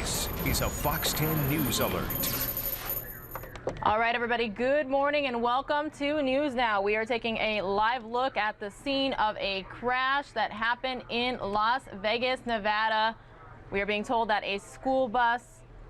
This is a Fox 10 News Alert. All right, everybody, good morning and welcome to News Now. We are taking a live look at the scene of a crash that happened in Las Vegas, Nevada. We are being told that a school bus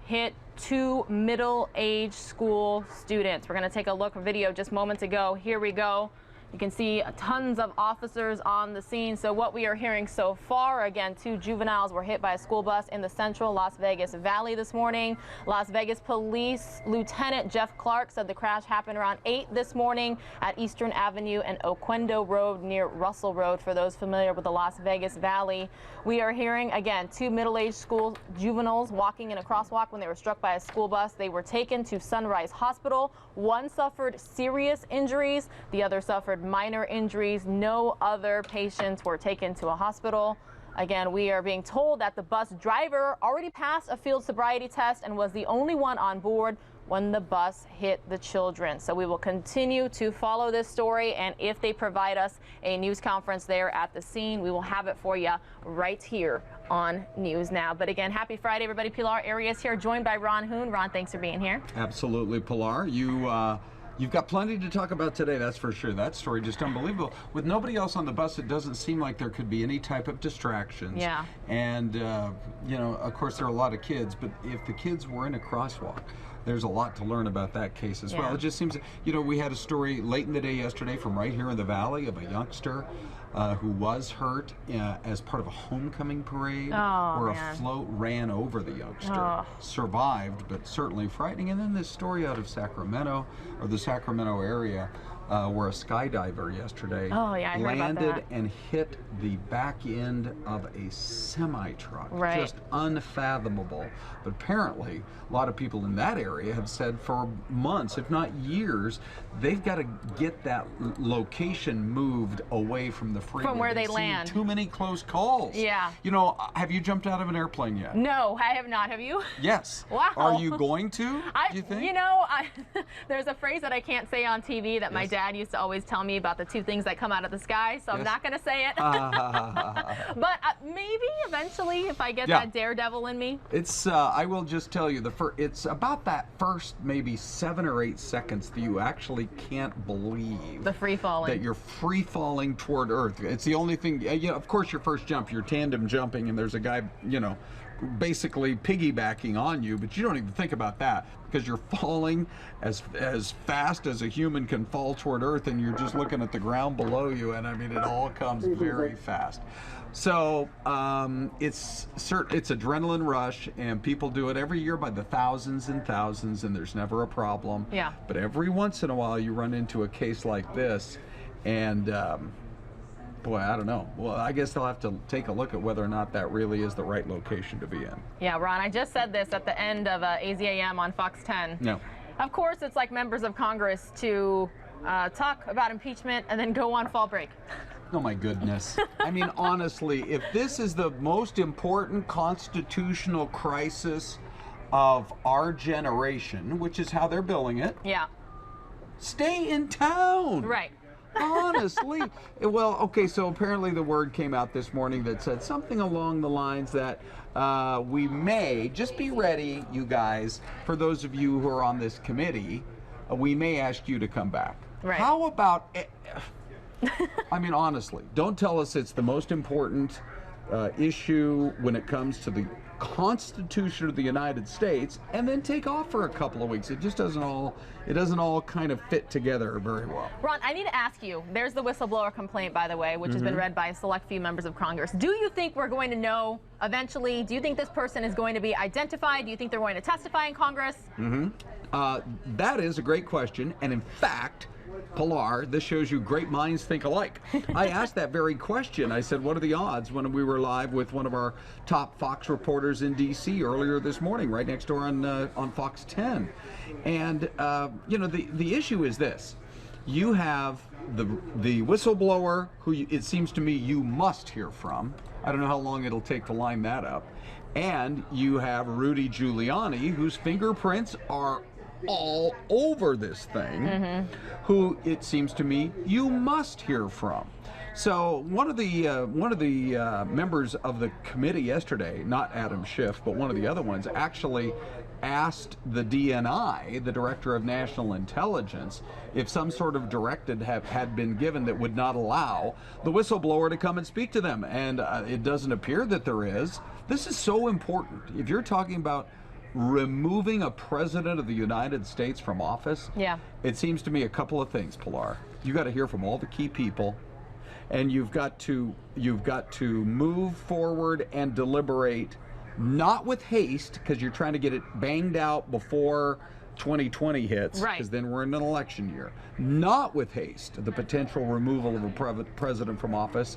hit two middle-aged school students. We're going to take a look at video just moments ago. Here we go. You can see tons of officers on the scene. So what we are hearing so far, again, two juveniles were hit by a school bus in the central Las Vegas Valley this morning. Las Vegas Police Lieutenant Jeff Clark said the crash happened around 8 this morning at Eastern Avenue and Oquendo Road near Russell Road, for those familiar with the Las Vegas Valley. We are hearing, again, two middle-aged school juveniles walking in a crosswalk when they were struck by a school bus. They were taken to Sunrise Hospital. One suffered serious injuries. The other suffered minor injuries. No other patients were taken to a hospital. Again, we are being told that the bus driver already passed a field sobriety test and was the only one on board when the bus hit the children. So we will continue to follow this story, and if they provide us a news conference there at the scene, we will have it for you right here on News Now. But again, happy Friday, everybody. Pilar Arias here, joined by Ron Hoon. Ron, thanks for being here. Absolutely, Pilar. You've got plenty to talk about today, that's for sure. That story just unbelievable. With nobody else on the bus, it doesn't seem like there could be any type of distractions. Yeah. And, you know, of course, there are a lot of kids, but if the kids were in a crosswalk, there's a lot to learn about that case as well. It just seems, you know, we had a story late in the day yesterday from right here in the Valley of a youngster who was hurt as part of a homecoming parade where a float ran over the youngster. Survived, but certainly frightening. And then this story out of Sacramento, or the Sacramento area, where a skydiver yesterday landed and hit the back end of a semi-truck. Just unfathomable. But apparently, a lot of people in that area have said for months, if not years, they've got to get that location moved away from the freeway. From where they land. Too many close calls. Yeah. You know, have you jumped out of an airplane yet? No, I have not. Have you? Yes. Wow. Are you going to, do you think? You know, there's a phrase that I can't say on TV that my dad used to always tell me about the two things that come out of the sky, so I'm not going to say it. But maybe eventually, if I get that daredevil in me. It's, I will just tell you, it's about that first maybe 7 or 8 seconds that you actually can't believe. The free falling. That you're free falling toward Earth. It's the only thing, you know, of course your first jump, you're tandem jumping and there's a guy, you know, basically piggybacking on you, but you don't even think about that because you're falling as fast as a human can fall toward Earth, and you're just looking at the ground below you, and I mean it all comes very fast. So it's adrenaline rush, and people do it every year by the thousands and thousands, and there's never a problem. Yeah. But every once in a while you run into a case like this, and boy, I don't know. Well, I guess they'll have to take a look at whether or not that really is the right location to be in. Yeah, Ron, I just said this at the end of AZAM on Fox 10. No. Of course, it's like members of Congress to talk about impeachment and then go on fall break. Oh my goodness. I mean, honestly, if this is the most important constitutional crisis of our generation, which is how they're billing it, stay in town. Right. Honestly. Well, okay, so apparently the word came out this morning that said something along the lines that we may, just be ready, you guys, for those of you who are on this committee, we may ask you to come back. Right. How about, I mean, honestly, don't tell us it's the most important issue when it comes to the Constitution of the United States, and then take off for a couple of weeks. It just doesn't all kind of fit together very well. Ron, I need to ask you, there's the whistleblower complaint, by the way, which has been read by a select few members of Congress. Do you think we're going to know eventually? Do you think this person is going to be identified? Do you think they're going to testify in Congress? That is a great question, and in fact, Pilar, this shows you great minds think alike. I asked that very question. I said, what are the odds, when we were live with one of our top Fox reporters in D.C. earlier this morning, right next door on Fox 10. And, you know, the issue is this. You have the whistleblower who it seems to me you must hear from. I don't know how long it'll take to line that up. And you have Rudy Giuliani, whose fingerprints are all over this thing, who it seems to me you must hear from. So one of the members of the committee yesterday, not Adam Schiff, but one of the other ones, actually asked the DNI, the Director of National Intelligence, if some sort of directive had been given that would not allow the whistleblower to come and speak to them. And it doesn't appear that there is. This is so important. If you're talking about removing a president of the United States from office, it seems to me a couple of things, Pilar. You got to hear from all the key people, and you've got to move forward and deliberate, not with haste, because you're trying to get it banged out before 2020 hits, because then we're in an election year. Not with haste, the potential removal of a president from office,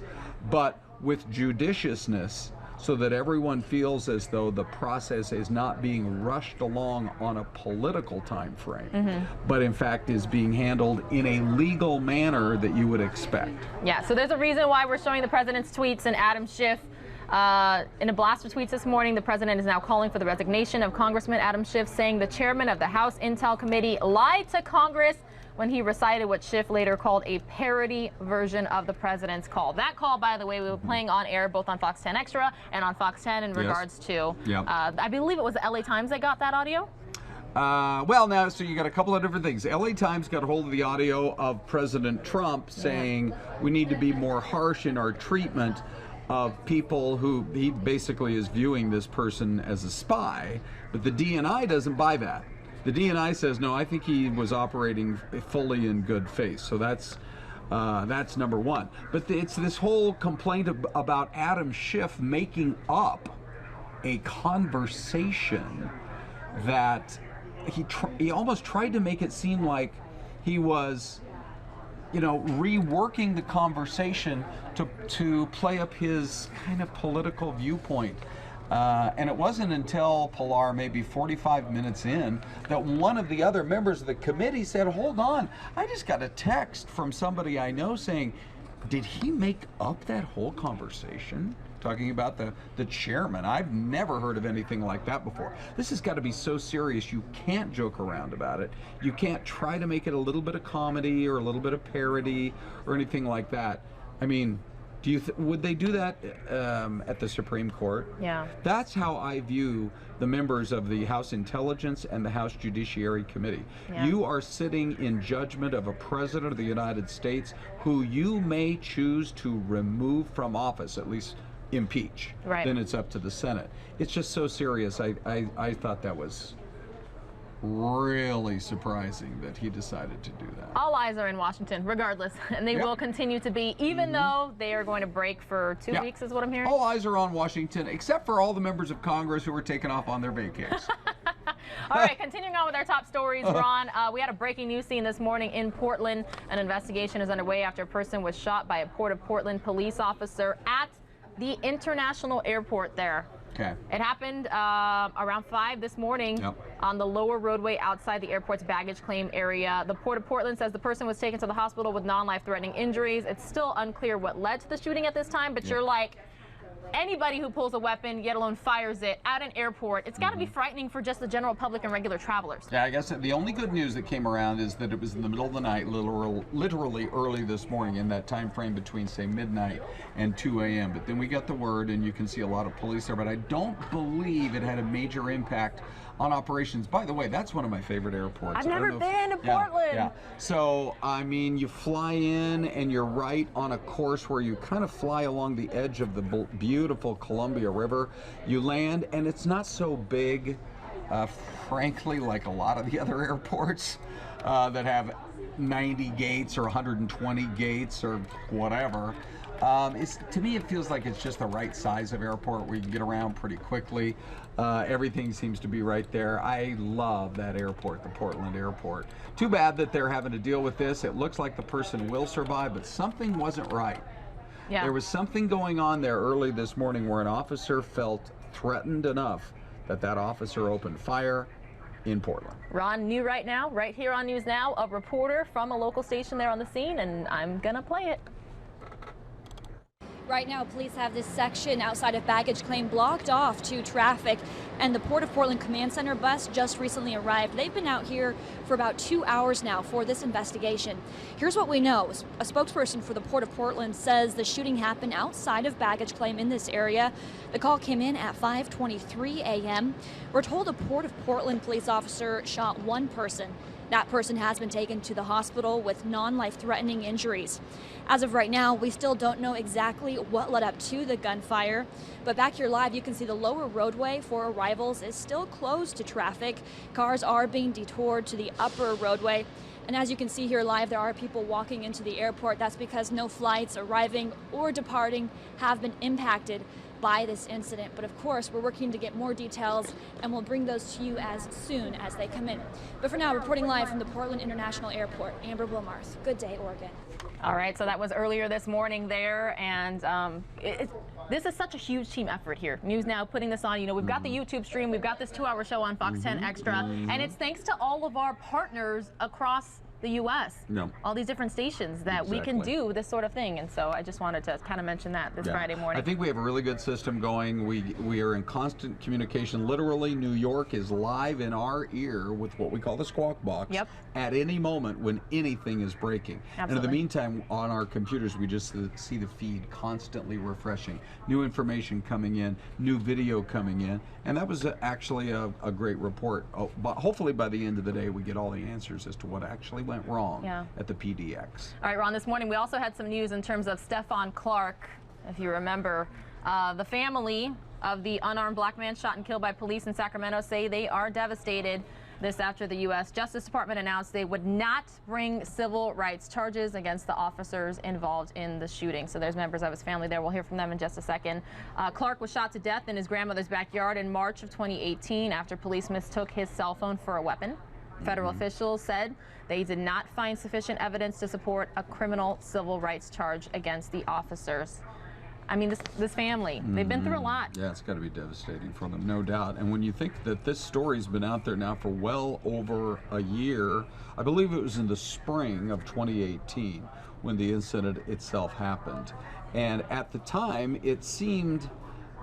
but with judiciousness, so that everyone feels as though the process is not being rushed along on a political time frame, but in fact is being handled in a legal manner that you would expect. Yeah, so there's a reason why we're showing the president's tweets, and Adam Schiff, in a blast of tweets this morning, the president is now calling for the resignation of Congressman Adam Schiff, saying the chairman of the House Intel Committee lied to Congress when he recited what Schiff later called a parody version of the president's call. That call, by the way, we were playing on air both on Fox 10 Extra and on Fox 10 in regards to, I believe it was the LA Times that got that audio. Well, now, so you got a couple of different things. LA Times got a hold of the audio of President Trump saying we need to be more harsh in our treatment of people who he basically is viewing this person as a spy, but the DNI doesn't buy that. The DNI says, no, I think he was operating fully in good faith. So that's number one. But it's this whole complaint about Adam Schiff making up a conversation that he almost tried to make it seem like he was, reworking the conversation to play up his kind of political viewpoint. And it wasn't until, Pilar, maybe 45 minutes in, that one of the other members of the committee said, hold on, I just got a text from somebody I know saying, did he make up that whole conversation? Talking about the chairman. I've never heard of anything like that before. This has got to be so serious, you can't joke around about it. You can't try to make it a little bit of comedy or a little bit of parody or anything like that. I mean, would they do that at the Supreme Court? Yeah. That's how I view the members of the House Intelligence and the House Judiciary Committee. Yeah. You are sitting in judgment of a president of the United States who you may choose to remove from office, at least impeach. Right. Then it's up to the Senate. It's just so serious. I thought that was really surprising that he decided to do that. All eyes are in Washington, regardless, and they will continue to be, even though they are going to break for 2 weeks, is what I'm hearing. All eyes are on Washington, except for all the members of Congress who were taken off on their vacations. All right, continuing on with our top stories, Ron, we had a breaking news scene this morning in Portland. An investigation is underway after a person was shot by a Port of Portland police officer at the international airport there. Okay. It happened around 5 this morning on the lower roadway outside the airport's baggage claim area. The Port of Portland says the person was taken to the hospital with non-life-threatening injuries. It's still unclear what led to the shooting at this time, but you're like, anybody who pulls a weapon, yet alone fires it at an airport, it's got to be frightening for just the general public and regular travelers. Yeah, I guess the only good news that came around is that it was in the middle of the night, literally early this morning, in that time frame between, say, midnight and 2 a.m. But then we got the word, and you can see a lot of police there, but I don't believe it had a major impact on operations. By the way, that's one of my favorite airports. I've never been to Portland. Yeah. So, I mean, you fly in and you're right on a course where you kind of fly along the edge of the beautiful Columbia River. You land, and it's not so big, frankly, like a lot of the other airports that have 90 gates or 120 gates or whatever. To me, it feels like it's just the right size of airport where you can get around pretty quickly. Everything seems to be right there. I love that airport, the Portland airport. Too bad that they're having to deal with this. It looks like the person will survive, but something wasn't right. Yeah. There was something going on there early this morning where an officer felt threatened enough that that officer opened fire in Portland. Ron, new right now, right here on News Now, a reporter from a local station there on the scene, and I'm gonna play it. Right now, police have this section outside of baggage claim blocked off to traffic. and the Port of Portland Command Center bus just recently arrived. They've been out here for about 2 hours now for this investigation. Here's what we know. A spokesperson for the Port of Portland says the shooting happened outside of baggage claim in this area. The call came in at 5:23 a.m. We're told a Port of Portland police officer shot one person. That person has been taken to the hospital with non-life-threatening injuries. As of right now, we still don't know exactly what led up to the gunfire, but back here live, you can see the lower roadway for arrivals is still closed to traffic. Cars are being detoured to the upper roadway. And as you can see here live, there are people walking into the airport. That's because no flights arriving or departing have been impacted by this incident. But of course, we're working to get more details, and we'll bring those to you as soon as they come in. But for now, reporting live from the Portland International Airport, Amber Wilmarth. Good day, Oregon. All right, so that was earlier this morning there, and this is such a huge team effort here. News Now putting this on. You know, we've got the YouTube stream, we've got this 2-hour show on Fox 10 Extra, and it's thanks to all of our partners across the U.S. All these different stations that we can do this sort of thing, and so I just wanted to kind of mention that this Friday morning. I think we have a really good system going. We are in constant communication. Literally, New York is live in our ear with what we call the squawk box at any moment when anything is breaking. And in the meantime, on our computers, we just see the feed constantly refreshing. New information coming in, new video coming in, and that was actually a great report. But hopefully by the end of the day, we get all the answers as to what actually went wrong at the PDX. All right, Ron, this morning we also had some news in terms of Stephon Clark. If you remember, the family of the unarmed black man shot and killed by police in Sacramento say they are devastated. This after the U.S. Justice Department announced they would not bring civil rights charges against the officers involved in the shooting. So there's members of his family there. We'll hear from them in just a second. Clark was shot to death in his grandmother's backyard in March of 2018 after police mistook his cell phone for a weapon. Federal officials said they did not find sufficient evidence to support a criminal civil rights charge against the officers. I mean, this family, they've been through a lot. Yeah, it's got to be devastating for them, no doubt. And when you think that this story's been out there now for well over a year, I believe it was in the spring of 2018 when the incident itself happened. And at the time, it seemed,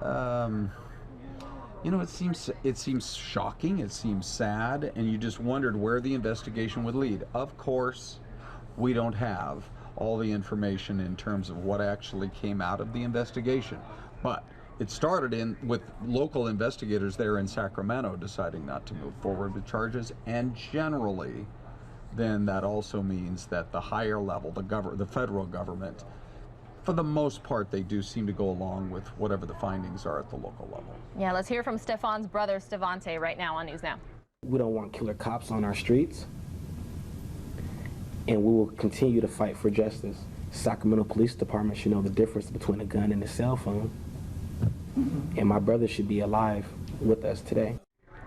you know, it seems shocking, it seems sad, and you just wondered where the investigation would lead. Of course, we don't have all the information in terms of what actually came out of the investigation. But it started with local investigators there in Sacramento deciding not to move forward with charges, and generally, then that also means that the higher level, the federal government, for the most part, they do seem to go along with whatever the findings are at the local level. Yeah, let's hear from Stephon's brother, Stevante, right now on News Now. We don't want killer cops on our streets, and we will continue to fight for justice. Sacramento Police Department should know the difference between a gun and a cell phone, and my brother should be alive with us today.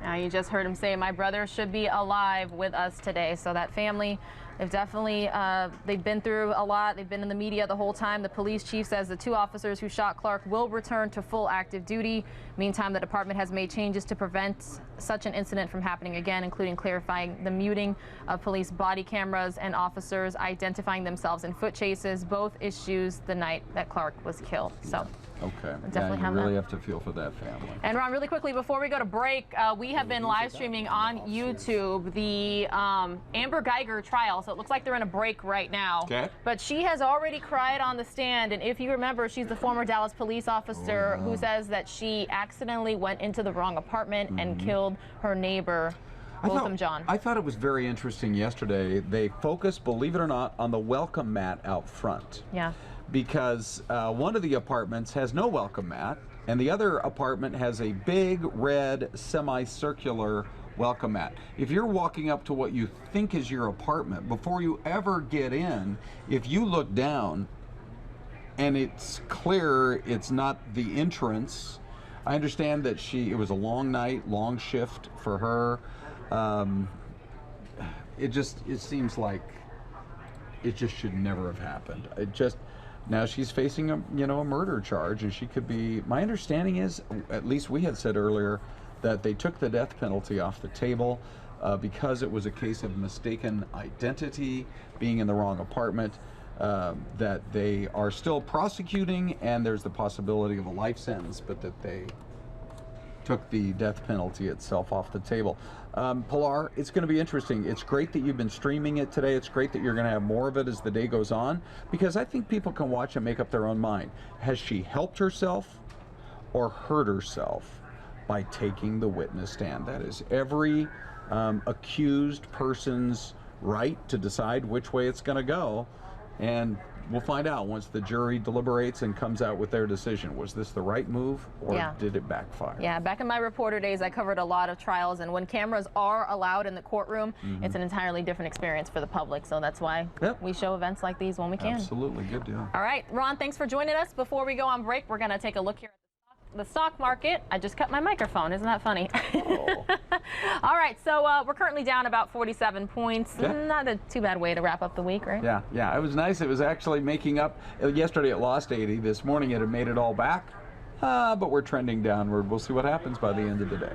Now you just heard him say, my brother should be alive with us today. So that family, they've definitely, they've been through a lot. They've been in the media the whole time. The police chief says the 2 officers who shot Clark will return to full active duty. Meantime, the department has made changes to prevent such an incident from happening again, including clarifying the muting of police body cameras and officers identifying themselves in foot chases, both issues the night that Clark was killed. So. Okay. Definitely you really have to feel for that family. And Ron, really quickly before we go to break, we have been live streaming on YouTube the Amber Geiger trial. So it looks like they're in a break right now. Okay. But she has already cried on the stand, and if you remember, she's the former Dallas police officer who says that she accidentally went into the wrong apartment and killed her neighbor. John. I thought it was very interesting yesterday. They focused, believe it or not, on the welcome mat out front. Yeah. Because one of the apartments has no welcome mat, and the other apartment has a big red semicircular welcome mat. If you're walking up to what you think is your apartment, before you ever get in, if you look down and it's clear it's not the entrance, I understand that it was a long night, long shift for her. It seems like it just should never have happened. Now she's facing a murder charge, and she could be, my understanding is, at least we had said earlier, that they took the death penalty off the table because it was a case of mistaken identity, being in the wrong apartment, that they are still prosecuting, and there's the possibility of a life sentence, but that they took the death penalty itself off the table. Pilar, it's going to be interesting. It's great that you've been streaming it today. It's great that you're going to have more of it as the day goes on, because I think people can watch and make up their own mind. Has she helped herself or hurt herself by taking the witness stand? That is every accused person's right to decide which way it's going to go, and we'll find out once the jury deliberates and comes out with their decision. Was this the right move, or did it backfire? Yeah, back in my reporter days, I covered a lot of trials, and when cameras are allowed in the courtroom, it's an entirely different experience for the public. So that's why we show events like these when we can. Absolutely, good deal. All right, Ron, thanks for joining us. Before we go on break, we're going to take a look here at the stock market. I just cut my microphone. Isn't that funny? Oh. All right, so we're currently down about 47 points. Not a too bad way to wrap up the week, right? Yeah, it was nice. It was actually making up. Yesterday it lost 80. This morning it had made it all back. But we're trending downward. We'll see what happens by the end of the day.